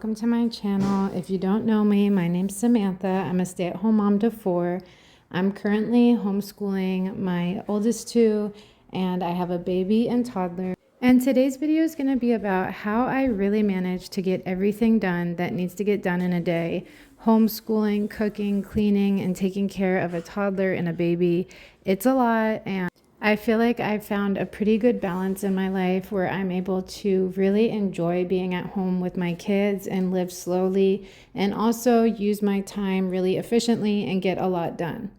welcome to my channel. If you don't know me, my name's Samantha. I'm a stay-at-home mom to 4. I'm currently homeschooling my oldest 2, and I have a baby and toddler. And today's video is going to be about how I really manage to get everything done that needs to get done in a day. Homeschooling, cooking, cleaning, and taking care of a toddler and a baby. It's a lot, and I feel like I've found a pretty good balance in my life where I'm able to really enjoy being at home with my kids and live slowly, and also use my time really efficiently and get a lot done.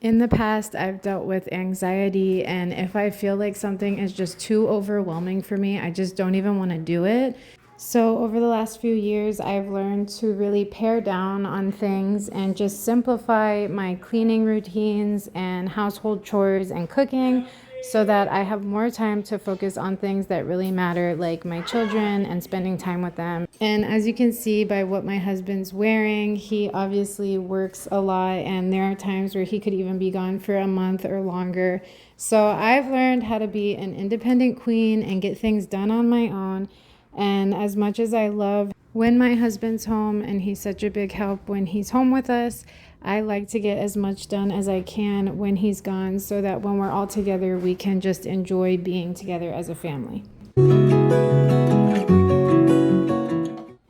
In the past, I've dealt with anxiety, and if I feel like something is just too overwhelming for me, I just don't even want to do it. So over the last few years, I've learned to really pare down on things and just simplify my cleaning routines and household chores and cooking so that I have more time to focus on things that really matter, like my children and spending time with them. And as you can see by what my husband's wearing, he obviously works a lot, and there are times where he could even be gone for a month or longer. So I've learned how to be an independent queen and get things done on my own. And as much as I love when my husband's home, and he's such a big help when he's home with us, I like to get as much done as I can when he's gone so that when we're all together, we can just enjoy being together as a family.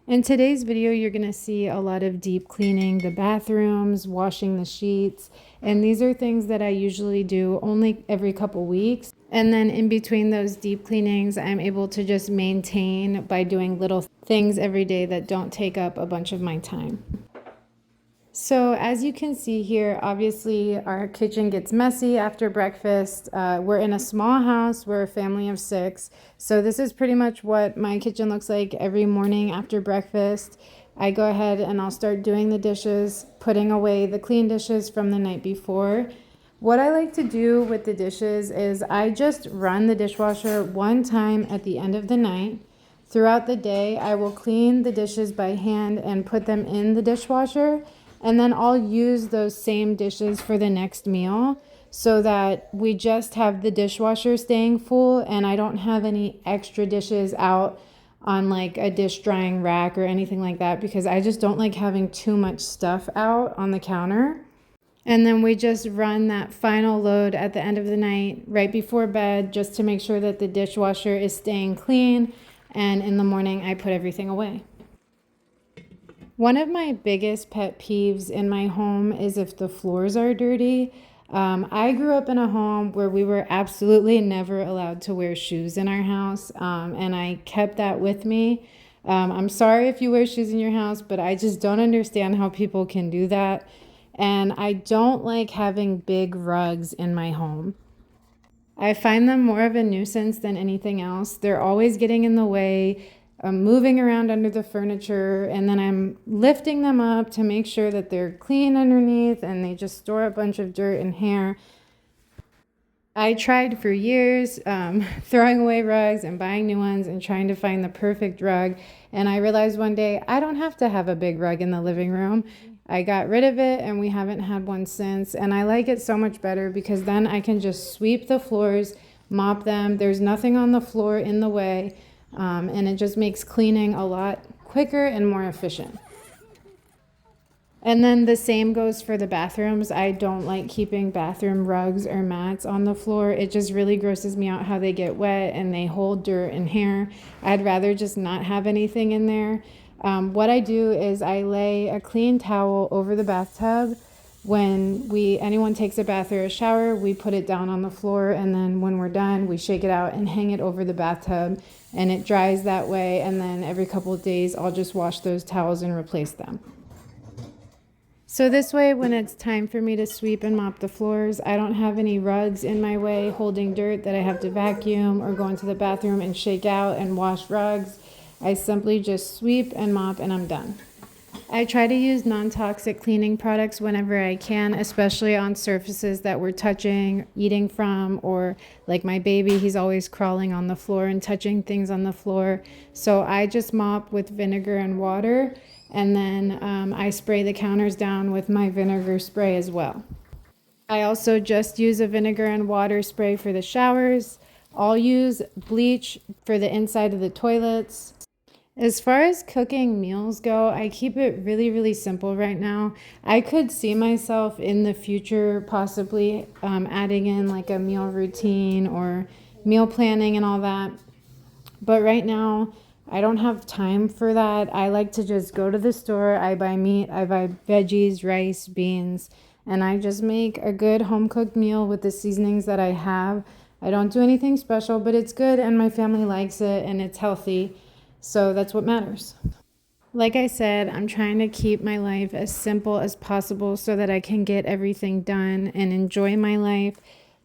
In today's video, you're going to see a lot of deep cleaning the bathrooms, washing the sheets, and these are things that I usually do only every couple weeks. And then in between those deep cleanings, I'm able to just maintain by doing little things every day that don't take up a bunch of my time. So as you can see here, obviously our kitchen gets messy after breakfast. We're in a small house. We're a family of 6. So this is pretty much what my kitchen looks like every morning after breakfast. I go ahead and I'll start doing the dishes, putting away the clean dishes from the night before. What I like to do with the dishes is I just run the dishwasher one time at the end of the night. Throughout the day, I will clean the dishes by hand and put them in the dishwasher. And then I'll use those same dishes for the next meal so that we just have the dishwasher staying full and I don't have any extra dishes out on like a dish drying rack or anything like that, because I just don't like having too much stuff out on the counter. And then we just run that final load at the end of the night, right before bed, just to make sure that the dishwasher is staying clean. And in the morning, I put everything away. One of my biggest pet peeves in my home is if the floors are dirty. I grew up in a home where we were absolutely never allowed to wear shoes in our house, and I kept that with me. I'm sorry if you wear shoes in your house, but I just don't understand how people can do that. And I don't like having big rugs in my home. I find them more of a nuisance than anything else. They're always getting in the way. I'm moving around under the furniture, and then I'm lifting them up to make sure that they're clean underneath, and they just store a bunch of dirt and hair. I tried for years throwing away rugs and buying new ones and trying to find the perfect rug. And I realized one day I don't have to have a big rug in the living room. I got rid of it and we haven't had one since. And I like it so much better because then I can just sweep the floors, mop them. There's nothing on the floor in the way. And it just makes cleaning a lot quicker and more efficient. And then the same goes for the bathrooms. I don't like keeping bathroom rugs or mats on the floor. It just really grosses me out how they get wet and they hold dirt and hair. I'd rather just not have anything in there. What I do is I lay a clean towel over the bathtub. When anyone takes a bath or a shower, we put it down on the floor, and then when we're done, we shake it out and hang it over the bathtub, and it dries that way. And then every couple of days, I'll just wash those towels and replace them. So this way, when it's time for me to sweep and mop the floors, I don't have any rugs in my way holding dirt that I have to vacuum or go into the bathroom and shake out and wash rugs. I simply just sweep and mop and I'm done. I try to use non-toxic cleaning products whenever I can, especially on surfaces that we're touching, eating from, or like my baby, he's always crawling on the floor and touching things on the floor. So I just mop with vinegar and water, and then I spray the counters down with my vinegar spray as well. I also just use a vinegar and water spray for the showers. I'll use bleach for the inside of the toilets. As far as cooking meals go, I keep it really, really simple right now. I could see myself in the future possibly adding in like a meal routine or meal planning and all that. But right now, I don't have time for that. I like to just go to the store, I buy meat, I buy veggies, rice, beans, and I just make a good home cooked meal with the seasonings that I have. I don't do anything special, but it's good and my family likes it and it's healthy. So that's what matters. Like I said, I'm trying to keep my life as simple as possible so that I can get everything done and enjoy my life.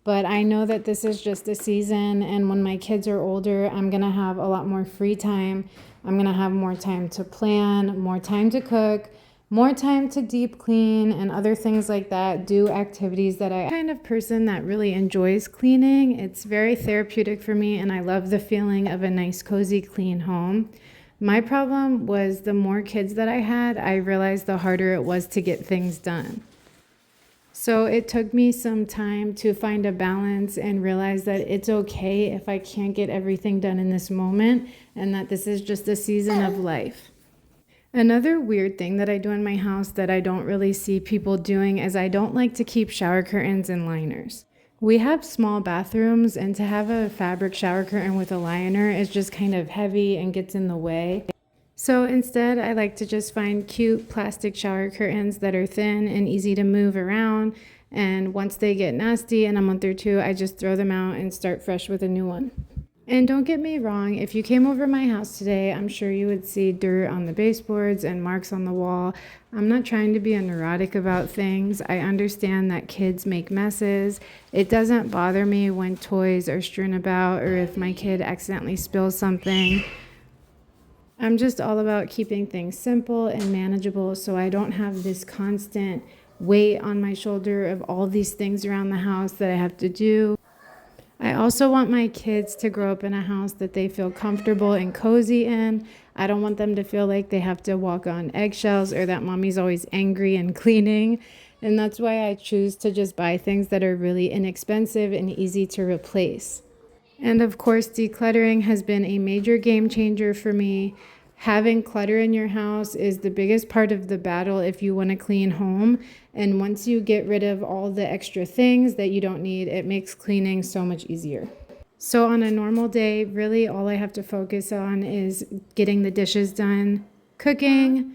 But I know that this is just a season, and when my kids are older, I'm going to have a lot more free time. I'm going to have more time to plan, more time to cook, more time to deep clean, and other things like that. Do activities that I'm kind of person that really enjoys cleaning. It's very therapeutic for me, and I love the feeling of a nice, cozy, clean home. My problem was the more kids that I had, I realized the harder it was to get things done. So it took me some time to find a balance and realize that it's okay if I can't get everything done in this moment and that this is just a season of life. Another weird thing that I do in my house that I don't really see people doing is I don't like to keep shower curtains and liners. We have small bathrooms, and to have a fabric shower curtain with a liner is just kind of heavy and gets in the way. So instead, I like to just find cute plastic shower curtains that are thin and easy to move around. And once they get nasty in a month or two, I just throw them out and start fresh with a new one. And don't get me wrong, if you came over my house today, I'm sure you would see dirt on the baseboards and marks on the wall. I'm not trying to be a neurotic about things. I understand that kids make messes. It doesn't bother me when toys are strewn about or if my kid accidentally spills something. I'm just all about keeping things simple and manageable so I don't have this constant weight on my shoulder of all these things around the house that I have to do. I also want my kids to grow up in a house that they feel comfortable and cozy in. I don't want them to feel like they have to walk on eggshells or that mommy's always angry and cleaning. And that's why I choose to just buy things that are really inexpensive and easy to replace. And of course, decluttering has been a major game changer for me. Having clutter in your house is the biggest part of the battle if you want a clean home. And once you get rid of all the extra things that you don't need, it makes cleaning so much easier. So on a normal day, really all I have to focus on is getting the dishes done, cooking,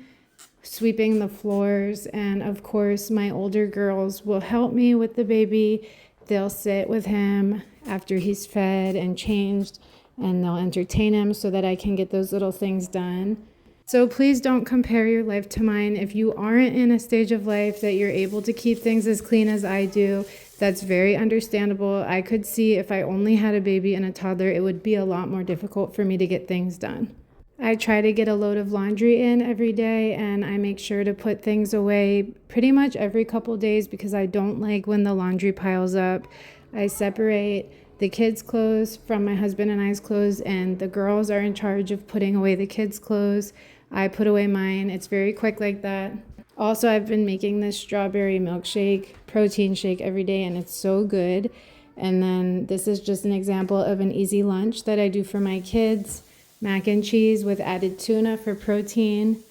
sweeping the floors, and of course my older girls will help me with the baby. They'll sit with him after he's fed and changed, and they'll entertain him so that I can get those little things done. So please don't compare your life to mine. If you aren't in a stage of life that you're able to keep things as clean as I do, that's very understandable. I could see if I only had a baby and a toddler, it would be a lot more difficult for me to get things done. I try to get a load of laundry in every day, and I make sure to put things away pretty much every couple days because I don't like when the laundry piles up. I separate the kids' clothes from my husband and I's clothes, and the girls are in charge of putting away the kids' clothes. I put away mine. It's very quick like that. Also, I've been making this strawberry milkshake, protein shake every day, and it's so good. And then this is just an example of an easy lunch that I do for my kids. Mac and cheese with added tuna for protein.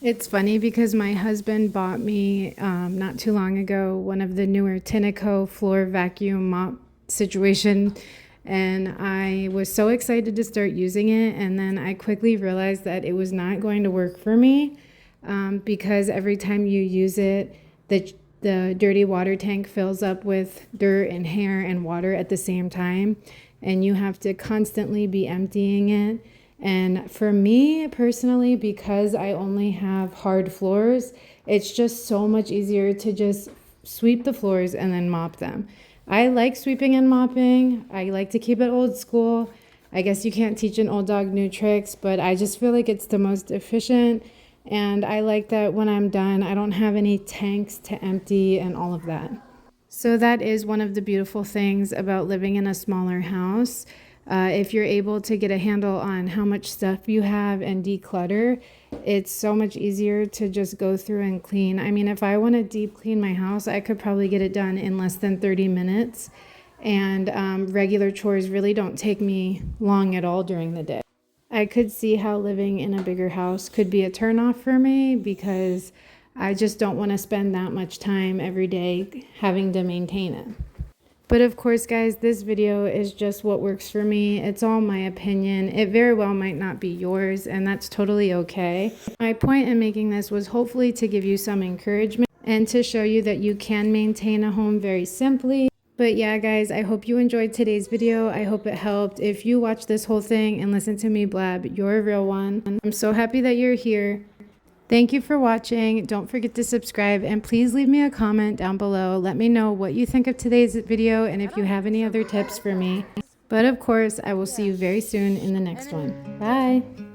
It's funny because my husband bought me not too long ago one of the newer Tineco floor vacuum mop situation, and I was so excited to start using it, and then I quickly realized that it was not going to work for me because every time you use it, the dirty water tank fills up with dirt and hair and water at the same time, and you have to constantly be emptying it. And for me personally, because I only have hard floors, it's just so much easier to just sweep the floors and then mop them. I like sweeping and mopping. I like to keep it old school. I guess you can't teach an old dog new tricks, but I just feel like it's the most efficient. And I like that when I'm done, I don't have any tanks to empty and all of that. So that is one of the beautiful things about living in a smaller house. If you're able to get a handle on how much stuff you have and declutter, it's so much easier to just go through and clean. I mean, if I want to deep clean my house, I could probably get it done in less than 30 minutes. And regular chores really don't take me long at all during the day. I could see how living in a bigger house could be a turnoff for me because I just don't want to spend that much time every day having to maintain it. But of course, guys, this video is just what works for me. It's all my opinion. It very well might not be yours, and that's totally okay. My point in making this was hopefully to give you some encouragement and to show you that you can maintain a home very simply. But yeah, guys, I hope you enjoyed today's video. I hope it helped. If you watched this whole thing and listened to me blab, you're a real one. I'm so happy that you're here. Thank you for watching. Don't forget to subscribe and please leave me a comment down below. Let me know what you think of today's video and if you have any other tips for me. But of course, I will see you very soon in the next one. Bye.